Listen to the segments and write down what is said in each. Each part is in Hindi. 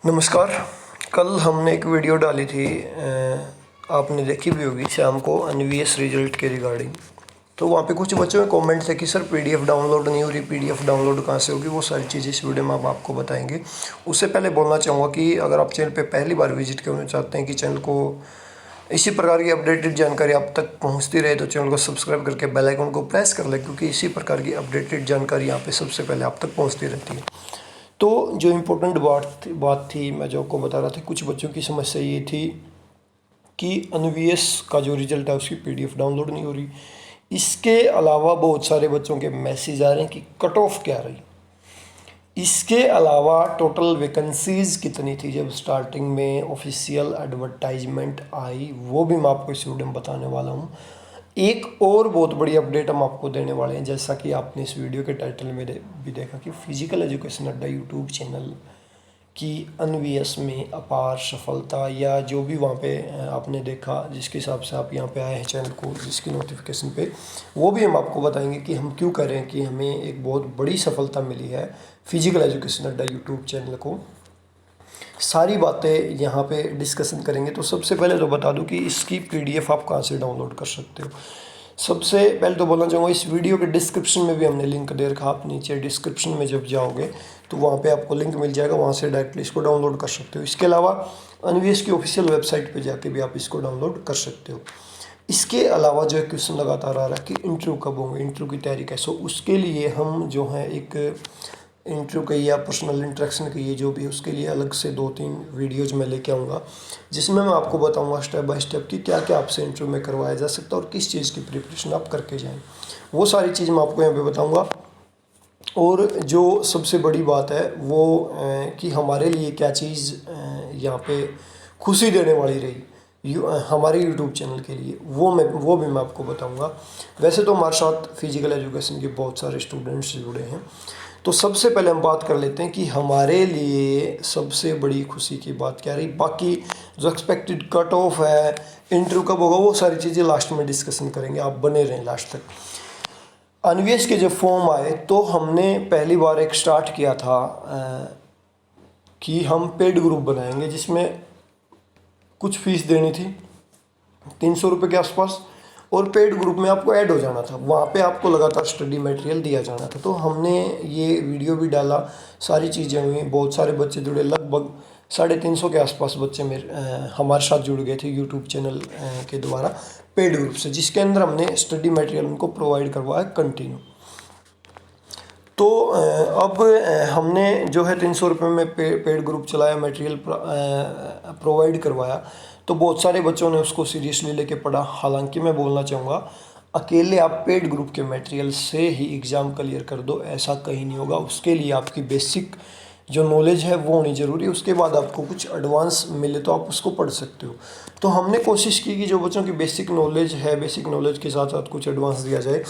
नमस्कार। कल हमने एक वीडियो डाली थी, आपने देखी भी होगी शाम को, एनवीएस रिजल्ट के रिगार्डिंग। तो वहाँ पे कुछ बच्चों में कमेंट थे कि सर पीडीएफ डाउनलोड नहीं हो रही, पीडीएफ डाउनलोड कहाँ से होगी। वो सारी चीज़ें इस वीडियो में हम आपको बताएंगे। उससे पहले बोलना चाहूँगा कि अगर आप चैनल पे पहली बार विजिट करना चाहते हैं कि चैनल को इसी प्रकार की अपडेटेड जानकारी आप तक पहुँचती रहे, तो चैनल को सब्सक्राइब करके बेल आइकन को प्रेस कर लें, क्योंकि इसी प्रकार की अपडेटेड जानकारी यहाँ पर सबसे पहले आप तक पहुँचती रहती है। तो जो इम्पोर्टेंट बात थी मैं जो आपको बता रहा था, कुछ बच्चों की समस्या ये थी कि एनवीएस का जो रिज़ल्ट है उसकी पीडीएफ डाउनलोड नहीं हो रही। इसके अलावा बहुत सारे बच्चों के मैसेज आ रहे हैं कि कट ऑफ क्या रही। इसके अलावा टोटल वैकेंसीज़ कितनी थी जब स्टार्टिंग में ऑफिशियल एडवर्टाइजमेंट आई, वो भी मैं आपको इस वीडियो में बताने वाला हूँ। एक और बहुत बड़ी अपडेट हम आपको देने वाले हैं, जैसा कि आपने इस वीडियो के टाइटल में भी देखा कि फिजिकल एजुकेशन अड्डा यूट्यूब चैनल की एनवीएस में अपार सफलता, या जो भी वहाँ पे आपने देखा जिसके हिसाब से आप यहाँ पे आए हैं चैनल को, जिसकी नोटिफिकेशन पे, वो भी हम आपको बताएंगे कि हम क्यों कह रहे हैं कि हमें एक बहुत बड़ी सफलता मिली है फिजिकल एजुकेशन अड्डा यूट्यूब चैनल को। सारी बातें यहाँ पे डिस्कशन करेंगे। तो सबसे पहले तो बता दूं कि इसकी पीडीएफ आप कहाँ से डाउनलोड कर सकते हो। सबसे पहले तो बोलना चाहूँगा, इस वीडियो के डिस्क्रिप्शन में भी हमने लिंक दे रखा। आप नीचे डिस्क्रिप्शन में जब जाओगे तो वहाँ पे आपको लिंक मिल जाएगा, वहाँ से डायरेक्टली इसको डाउनलोड कर सकते हो। इसके अलावा एनवीएस की ऑफिशियल वेबसाइट पर जाके भी आप इसको डाउनलोड कर सकते हो। इसके अलावा जो एक क्वेश्चन लगातार आ रहा है कि इंटरव्यू कब होंगे, इंटरव्यू की तैयारी कैसे हो, उसके लिए हम जो है एक इंटरव्यू का या पर्सनल इंटरेक्शन का, ये जो भी उसके लिए अलग से 2-3 वीडियोज़ मैं लेके आऊँगा, जिसमें मैं आपको बताऊँगा स्टेप बाय स्टेप कि क्या क्या आपसे इंटरव्यू में करवाया जा सकता है और किस चीज़ की प्रिपरेशन आप करके जाएँ। वो सारी चीज़ मैं आपको यहाँ पे बताऊँगा। और जो सबसे बड़ी बात है वो कि हमारे लिए क्या चीज़ यहाँ पे खुशी देने वाली रही हमारे यूट्यूब चैनल के लिए, वो भी मैं आपको बताऊँगा। वैसे तो हमारे साथ फिजिकल एजुकेशन के बहुत सारे स्टूडेंट्स जुड़े हैं। तो सबसे पहले हम बात कर लेते हैं कि हमारे लिए सबसे बड़ी खुशी की बात क्या रही। बाकी जो एक्सपेक्टेड कट ऑफ है, इंटरव्यू कब होगा, वो सारी चीज़ें लास्ट में डिस्कशन करेंगे। आप बने रहें लास्ट तक। एनवीएस के जब फॉर्म आए तो हमने पहली बार एक स्टार्ट किया था कि हम पेड ग्रुप बनाएंगे, जिसमें कुछ फीस देनी थी 300 रुपये के आसपास, और पेड ग्रुप में आपको ऐड हो जाना था। वहाँ पे आपको लगातार स्टडी मटेरियल दिया जाना था। तो हमने ये वीडियो भी डाला, सारी चीज़ें हुई, बहुत सारे बच्चे जुड़े, लगभग 350 के आसपास बच्चे हमारे साथ जुड़ गए थे यूट्यूब चैनल के द्वारा पेड ग्रुप से, जिसके अंदर हमने स्टडी मटेरियल उनको प्रोवाइड करवाया कंटिन्यू। तो अब हमने जो है 300 रुपये में पेड ग्रुप चलाया, मटेरियल प्रोवाइड करवाया। तो बहुत सारे बच्चों ने उसको सीरियसली लेके पढ़ा। हालांकि मैं बोलना चाहूँगा, अकेले आप पेड ग्रुप के मटेरियल से ही एग्ज़ाम क्लियर कर दो ऐसा कहीं नहीं होगा। उसके लिए आपकी बेसिक जो नॉलेज है वो होनी ज़रूरी है। उसके बाद आपको कुछ एडवांस मिले तो आप उसको पढ़ सकते हो। तो हमने कोशिश की कि जो बच्चों की बेसिक नॉलेज है, बेसिक नॉलेज के साथ साथ कुछ एडवांस दिया जाए।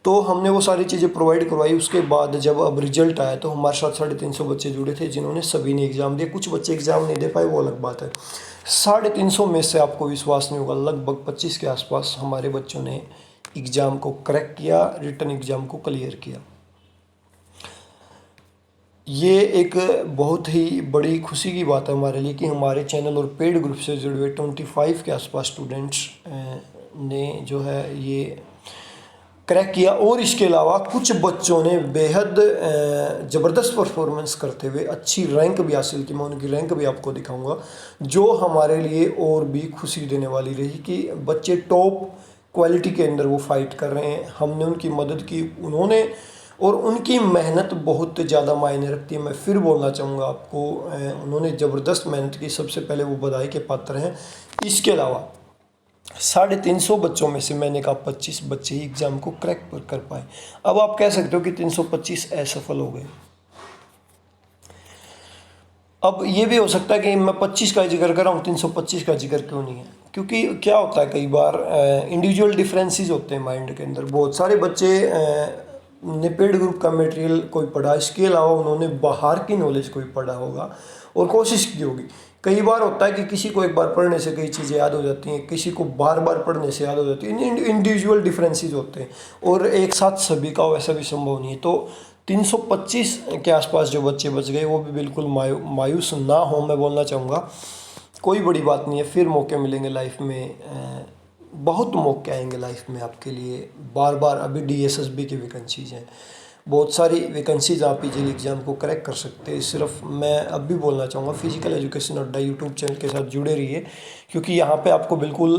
तो हमने वो सारी चीज़ें प्रोवाइड करवाई। उसके बाद जब अब रिजल्ट आया तो हमारे साथ 350 बच्चे जुड़े थे, जिन्होंने सभी ने एग्ज़ाम दिया। कुछ बच्चे एग्ज़ाम नहीं दे पाए, वो अलग बात है। 350 में से आपको विश्वास नहीं होगा, लगभग 25 के आसपास हमारे बच्चों ने एग्ज़ाम को क्रैक किया, रिटन एग्ज़ाम को क्लियर किया। ये एक बहुत ही बड़ी खुशी की बात है हमारे लिए कि हमारे चैनल और पेड ग्रुप से जुड़े हुए 25 के आसपास स्टूडेंट्स ने जो है ये क्रैक किया। और इसके अलावा कुछ बच्चों ने बेहद ज़बरदस्त परफॉर्मेंस करते हुए अच्छी रैंक भी हासिल की। मैं उनकी रैंक भी आपको दिखाऊंगा, जो हमारे लिए और भी खुशी देने वाली रही कि बच्चे टॉप क्वालिटी के अंदर वो फाइट कर रहे हैं। हमने उनकी मदद की, उन्होंने, और उनकी मेहनत बहुत ज़्यादा मायने रखती है। मैं फिर बोलना चाहूँगा आपको, उन्होंने ज़बरदस्त मेहनत की, सबसे पहले वो बधाई के पात्र हैं। इसके अलावा 350 बच्चों में से मैंने कहा 25 बच्चे ही एग्ज़ाम को क्रैक कर पाए। अब आप कह सकते हो कि 325 असफल हो गए। अब ये भी हो सकता है कि मैं 25 का जिक्र कर रहा हूँ, 325 का जिक्र क्यों नहीं है, क्योंकि क्या होता है कई बार इंडिविजुअल डिफरेंसेस होते हैं माइंड के अंदर। बहुत सारे बच्चे ने पेड ग्रुप का मटेरियल कोई पढ़ा, इसके अलावा उन्होंने बाहर की नॉलेज कोई पढ़ा होगा और कोशिश की होगी। कई बार होता है कि किसी को एक बार पढ़ने से कई चीज़ें याद हो जाती हैं, किसी को बार बार पढ़ने से याद हो जाती है। इंडिविजुअल डिफरेंसेस होते हैं और एक साथ सभी का वैसा भी संभव नहीं है। तो 325 के आसपास जो बच्चे बच गए वो भी बिल्कुल मायूस ना हो, मैं बोलना चाहूँगा। कोई बड़ी बात नहीं है, फिर मौके मिलेंगे लाइफ में। बहुत मौके आएंगे लाइफ में आपके लिए बार बार। अभी DSSB की वैकेंसीज़ हैं, बहुत सारी वैकेंसीज़ आप पीजीएल एग्ज़ाम को क्रैक कर सकते हैं। सिर्फ मैं अब भी बोलना चाहूँगा, फिजिकल एजुकेशन अड्डा यूट्यूब चैनल के साथ जुड़े रहिए, क्योंकि यहाँ पे आपको बिल्कुल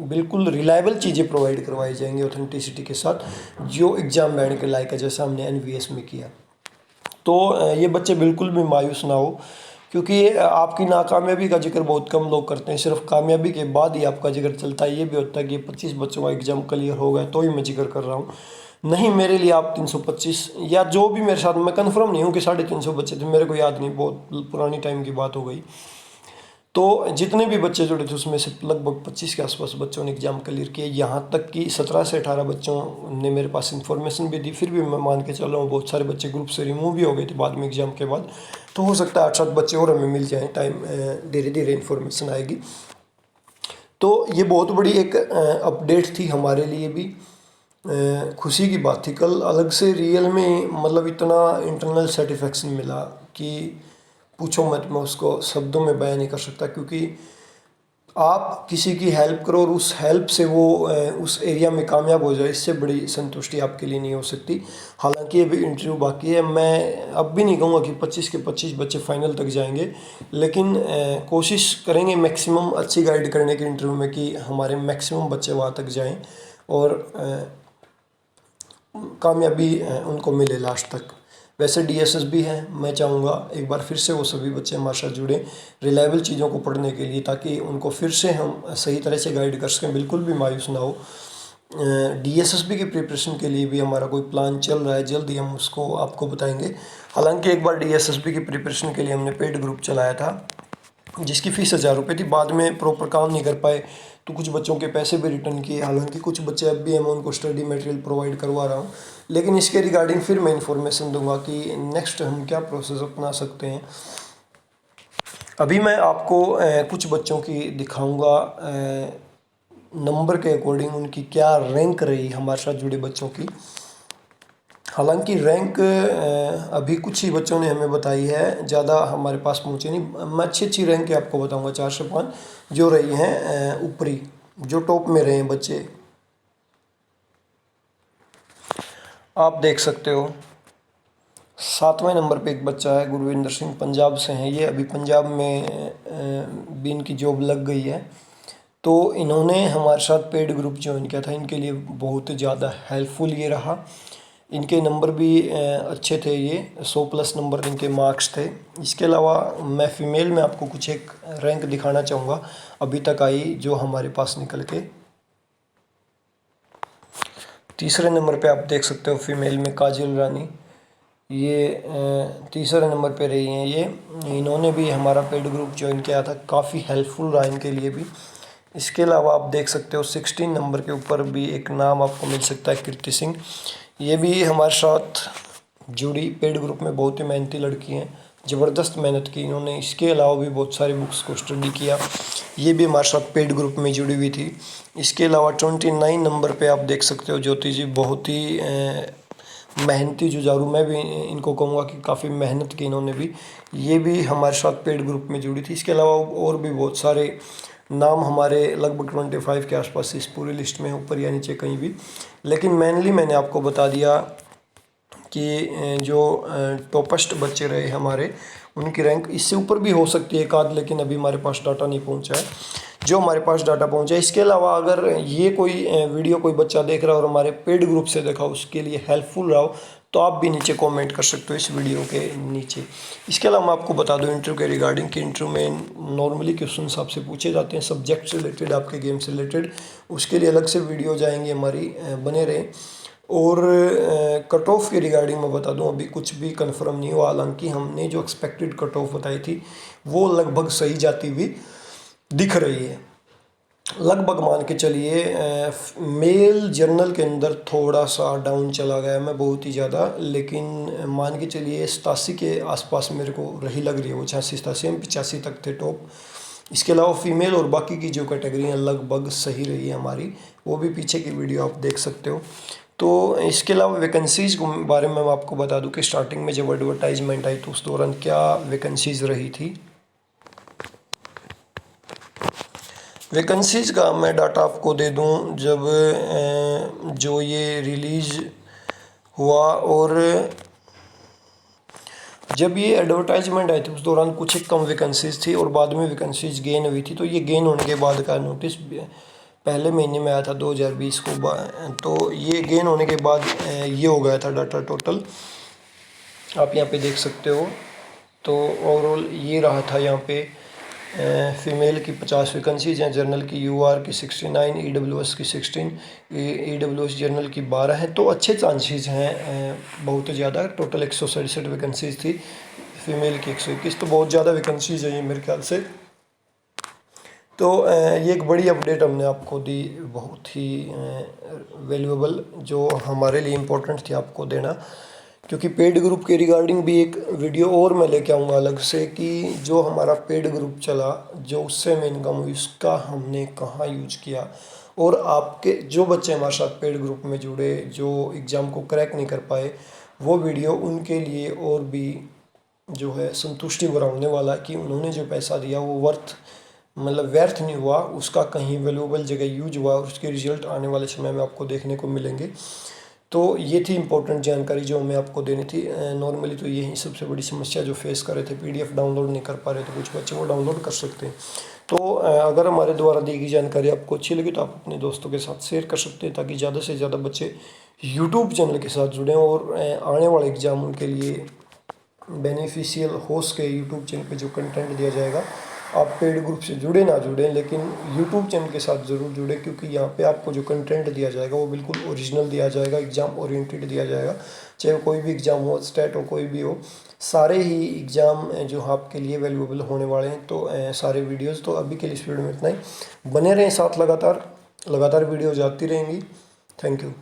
बिल्कुल रिलायबल चीज़ें प्रोवाइड करवाई जाएंगी ऑथेंटिसिटी के साथ, जो एग्ज़ाम बैठने के लायक है, जैसा हमने NVS में किया। तो ये बच्चे बिल्कुल भी मायूस ना हो, क्योंकि आपकी नाकामयाबी का जिक्र बहुत कम लोग करते हैं, सिर्फ कामयाबी के बाद ही आपका जिक्र चलता है। ये भी होता है कि 25 बच्चों का एग्ज़ाम क्लियर हो गया तो ही मैं जिक्र कर रहा हूँ। नहीं, मेरे लिए आप 325 या जो भी मेरे साथ, मैं कंफर्म नहीं हूँ कि 350 बच्चे थे, मेरे को याद नहीं, बहुत पुरानी टाइम की बात हो गई। तो जितने भी बच्चे जुड़े थे उसमें से लगभग 25 के आसपास बच्चों ने एग्ज़ाम क्लियर किया। यहाँ तक कि 17 से 18 बच्चों ने मेरे पास इन्फॉर्मेशन भी दी, फिर भी मैं मान के चल रहा हूँ बहुत सारे बच्चे ग्रुप से रिमूव भी हो गए थे बाद में एग्ज़ाम के बाद। तो हो सकता है 8-7 बच्चे और हमें मिल जाएँ, टाइम धीरे धीरे इन्फॉर्मेशन आएगी। तो ये बहुत बड़ी एक अपडेट थी हमारे लिए भी, खुशी की बात थी। कल अलग से रियल में मतलब इतना इंटरनल सेटिस्फेक्शन मिला कि पूछो मत, मैं उसको शब्दों में बयान नहीं कर सकता। क्योंकि आप किसी की हेल्प करो और उस हेल्प से वो उस एरिया में कामयाब हो जाए, इससे बड़ी संतुष्टि आपके लिए नहीं हो सकती। हालांकि अभी इंटरव्यू बाकी है, मैं अब भी नहीं कहूँगा कि 25 के 25 बच्चे फाइनल तक जाएंगे, लेकिन कोशिश करेंगे मैक्सिमम अच्छी गाइड करने के इंटरव्यू में कि हमारे मैक्सिमम बच्चे वहाँ तक जाएं और कामयाबी उनको मिले लास्ट तक। वैसे DSSB है, मैं चाहूँगा एक बार फिर से वो सभी बच्चे हमारे साथ जुड़े रिलायबल चीज़ों को पढ़ने के लिए, ताकि उनको फिर से हम सही तरह से गाइड कर सकें, बिल्कुल भी मायूस ना हो। DSSB की प्रिपरेशन के लिए भी हमारा कोई प्लान चल रहा है, जल्द ही हम उसको आपको बताएंगे। हालांकि एक बार DSSB की प्रिपरेशन के लिए हमने पेड ग्रुप चलाया था, जिसकी फ़ीस 1000 रुपये थी। बाद में प्रॉपर काम नहीं कर पाए तो कुछ बच्चों के पैसे भी रिटर्न किए। हालांकि कुछ बच्चे अब भी, मैं उनको स्टडी मटेरियल प्रोवाइड करवा रहा हूँ, लेकिन इसके रिगार्डिंग फिर मैं इन्फॉर्मेशन दूंगा कि नेक्स्ट हम क्या प्रोसेस अपना सकते हैं। अभी मैं आपको कुछ बच्चों की दिखाऊंगा नंबर के अकॉर्डिंग उनकी क्या रैंक रही हमारे साथ जुड़े बच्चों की। हालांकि रैंक अभी कुछ ही बच्चों ने हमें बताई है, ज़्यादा हमारे पास पहुँचे नहीं। मैं अच्छी रैंक आपको बताऊंगा, 4 से 5 जो रही हैं ऊपरी, जो टॉप में रहे हैं बच्चे। आप देख सकते हो 7वें नंबर पे एक बच्चा है, गुरविंदर सिंह, पंजाब से हैं ये। अभी पंजाब में भी इनकी जॉब लग गई है। तो इन्होंने हमारे साथ पेड ग्रुप ज्वाइन किया था, इनके लिए बहुत ज़्यादा हेल्पफुल ये रहा। इनके नंबर भी अच्छे थे, ये 100+ नंबर इनके मार्क्स थे। इसके अलावा मैं फ़ीमेल में आपको कुछ एक रैंक दिखाना चाहूँगा अभी तक आई जो हमारे पास निकल के। तीसरे नंबर पे आप देख सकते हो फीमेल में काजल रानी, ये तीसरे नंबर पे रही हैं ये। इन्होंने भी हमारा पेड ग्रुप ज्वाइन किया था, काफ़ी हेल्पफुल रहा इनके लिए भी। इसके अलावा आप देख सकते हो 16 नंबर के ऊपर भी एक नाम आपको मिल सकता है, कीर्ति सिंह। ये भी हमारे साथ जुड़ी पेड ग्रुप में, बहुत ही मेहनती लड़की हैं, ज़बरदस्त मेहनत की इन्होंने। इसके अलावा भी बहुत सारी बुक्स को स्टडी किया, ये भी हमारे साथ पेड ग्रुप में जुड़ी हुई थी। इसके अलावा 29 नंबर पे आप देख सकते हो ज्योति जी, बहुत ही मेहनती जुझारू, मैं भी इनको कहूँगा कि काफ़ी मेहनत की इन्होंने भी। ये भी हमारे साथ पेड ग्रुप में जुड़ी थी। इसके अलावा और भी बहुत सारे नाम हमारे लगभग 25 के आसपास इस पूरी लिस्ट में, ऊपर या नीचे कहीं भी। लेकिन मेनली मैंने आपको बता दिया कि जो टॉपेस्ट बच्चे रहे हमारे, उनकी रैंक इससे ऊपर भी हो सकती है एक आध, लेकिन अभी हमारे पास डाटा नहीं पहुंचा है। जो हमारे पास डाटा पहुंचा है, इसके अलावा अगर ये कोई वीडियो कोई बच्चा देख रहा हो और हमारे पेड ग्रुप से देखा, उसके लिए हेल्पफुल रहा हो, तो आप भी नीचे कमेंट कर सकते हो इस वीडियो के नीचे। इसके अलावा मैं आपको बता दूं इंटरव्यू के रिगार्डिंग कि इंटरव्यू में नॉर्मली क्वेश्चंस आपसे पूछे जाते हैं सब्जेक्ट से रिलेटेड, आपके गेम से रिलेटेड। उसके लिए अलग से वीडियो जाएंगी हमारी, बने रहें। और कट ऑफ के रिगार्डिंग मैं बता दूं अभी कुछ भी कंफर्म नहीं हुआ। हालांकि हमने जो एक्सपेक्टेड कट ऑफ बताई थी वो लगभग सही जाती हुई दिख रही है। लगभग मान के चलिए मेल जर्नल के अंदर थोड़ा सा डाउन चला गया मैं, बहुत ही ज़्यादा, लेकिन मान के चलिए 87 के आसपास मेरे को रही लग रही है वो, 86-87 हम 85 तक थे टॉप। इसके अलावा फीमेल और बाकी की जो कैटेगरी हैं लगभग सही रही है हमारी, वो भी पीछे की वीडियो आप देख सकते हो। तो इसके अलावा वैकेंसीज़ के बारे में मैं आपको बता दूं कि स्टार्टिंग में जब एडवर्टाइजमेंट आई तो उस दौरान क्या वैकेंसीज़ रही थी। वैकेंसीज़ का मैं डाटा आपको दे दूं, जब जो ये रिलीज़ हुआ और जब ये एडवर्टाइजमेंट आई थी उस दौरान कुछ एक कम वैकेंसीज़ थी और बाद में वैकेंसीज़ गेन हुई थी। तो ये गेन होने के बाद का नोटिस पहले महीने में आया था 2020 को, तो ये गेन होने के बाद ये हो गया था डाटा टोटल, आप यहाँ पे देख सकते हो। तो ओवरऑल ये रहा था यहाँ पे, फीमेल की 50 वैकेंसीज हैं, जनरल की यूआर की 69, ईडब्ल्यूएस की 16, ईडब्ल्यूएस जनरल की 12 हैं। तो अच्छे चांसेस हैं, बहुत ज़्यादा, टोटल 167 वैकेंसीज थी, फीमेल की 121, तो बहुत ज़्यादा वैकेंसीज है ये मेरे ख्याल से। तो ये एक बड़ी अपडेट हमने आपको दी, बहुत ही वैल्यूएबल, जो हमारे लिए इम्पोर्टेंट थी आपको देना, क्योंकि पेड ग्रुप के रिगार्डिंग भी एक वीडियो और मैं लेके आऊँगा अलग से, कि जो हमारा पेड ग्रुप चला, जो उससे में इनकम हुई, उसका हमने कहाँ यूज किया, और आपके जो बच्चे हमारे साथ पेड ग्रुप में जुड़े, जो एग्ज़ाम को क्रैक नहीं कर पाए, वो वीडियो उनके लिए और भी जो है संतुष्टि बढ़ाने वाला, कि उन्होंने जो पैसा दिया वो व्यर्थ नहीं हुआ, उसका कहीं वैल्यूएबल जगह यूज हुआ, और उसके रिजल्ट आने वाले समय में आपको देखने को मिलेंगे। तो ये थी इम्पोर्टेंट जानकारी जो मैं आपको देनी थी। नॉर्मली तो यही सबसे बड़ी समस्या जो फेस कर रहे थे, पीडीएफ डाउनलोड नहीं कर पा रहे थे कुछ बच्चे, वो डाउनलोड कर सकते हैं। तो अगर हमारे द्वारा दी गई जानकारी आपको अच्छी लगी तो आप अपने दोस्तों के साथ शेयर कर सकते हैं, ताकि ज़्यादा से ज़्यादा बच्चे यूट्यूब चैनल के साथ जुड़ें और आने वाले एग्ज़ाम उनके लिए बेनिफिशियल हो सके। यूट्यूब चैनल पे जो कंटेंट दिया जाएगा, आप पेड ग्रुप से जुड़े ना जुड़ें, लेकिन यूट्यूब चैनल के साथ ज़रूर जुड़ें, क्योंकि यहाँ पे आपको जो कंटेंट दिया जाएगा वो बिल्कुल ओरिजिनल दिया जाएगा, एग्ज़ाम ओरिएंटेड दिया जाएगा। चाहे कोई भी एग्ज़ाम हो, स्टेट हो, कोई भी हो, सारे ही एग्ज़ाम जो आपके लिए वैल्यूएबल होने वाले हैं। तो सारे वीडियोज़, तो अभी के लिए इस वीडियो में इतना ही। बने रहें साथ, लगातार वीडियोज़ आती रहेंगी। Thank you.